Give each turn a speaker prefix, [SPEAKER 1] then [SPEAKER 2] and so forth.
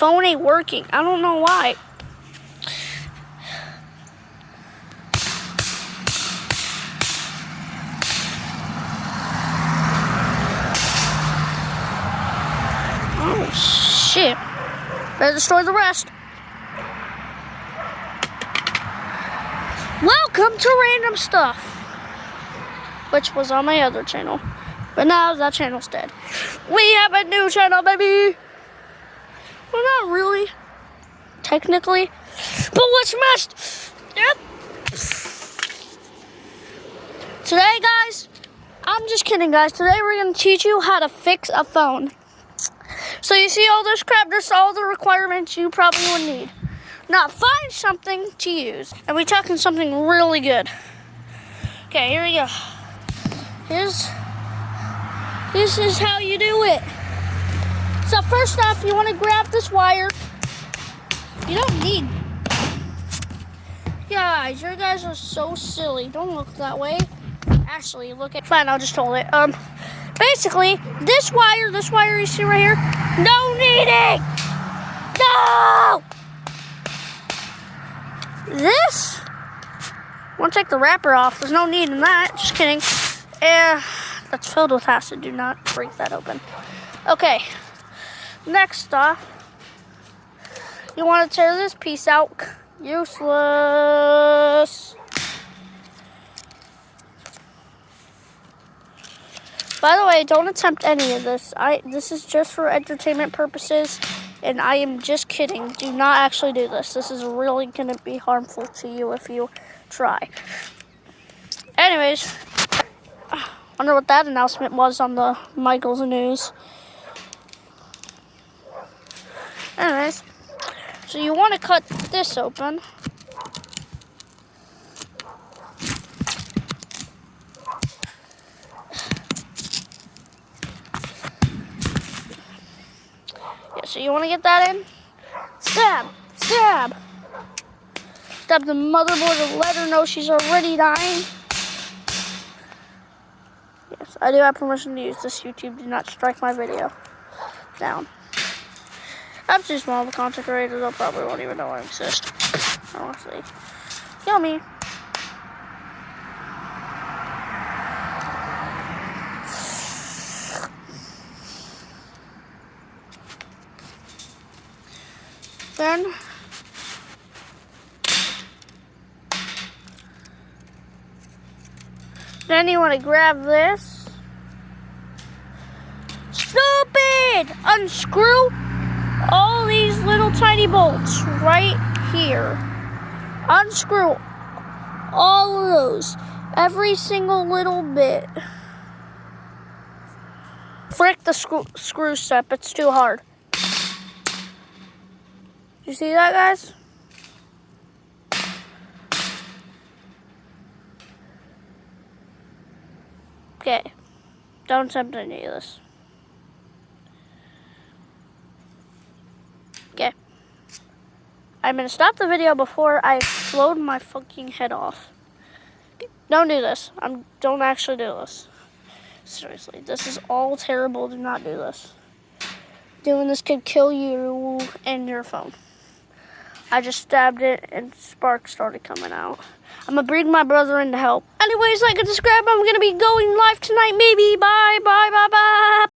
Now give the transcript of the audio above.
[SPEAKER 1] phone ain't working. I don't know why. Oh, shit. Better destroy the rest. Welcome to Random Stuff, which was on my other channel. But now that channel's dead. We have a new channel, baby. Well, not really, technically. But what's missed? Yep. Today, guys, I'm just kidding, guys. Today, we're going to teach you how to fix a phone. So you see all this crap, there's all the requirements you probably would need. Now find something to use. And we're talking something really good. Okay, here we go. This is how you do it. So first off, you want to grab this wire. You don't need... Guys, you guys are so silly. Don't look that way. Actually, look at... Fine, I'll just hold it. Basically, this wire you see right here, no needing! No! This, I want to take the wrapper off. There's no need in that. Just kidding. That's filled with acid. Do not break that open. Okay. Next off, you want to tear this piece out. Useless. By the way, don't attempt any of this. This is just for entertainment purposes, and I am just kidding. Do not actually do this. This is really going to be harmful to you if you try. Anyways, I wonder what that announcement was on the Michael's News. Anyways, so you want to cut this open. So you want to get that in? Stab! Stab! Stab the motherboard and let her know she's already dying. Yes, I do have permission to use this. YouTube do not strike my video down. I'm too small of a content creator. They probably won't even know I exist. Honestly. Yummy. Then you want to grab this. Stupid! Unscrew all these little tiny bolts right here. Unscrew all of those. Every single little bit. Frick the screw step. It's too hard. You see that, guys? Okay. Don't attempt any of this. Okay. I'm gonna stop the video before I explode my fucking head off. Don't do this. Don't actually do this. Seriously, this is all terrible. Do not do this. Doing this could kill you and your phone. I just stabbed it and sparks started coming out. I'm gonna bring my brother in to help. Anyways, like and subscribe. I'm gonna be going live tonight, maybe. Bye, bye, bye, bye.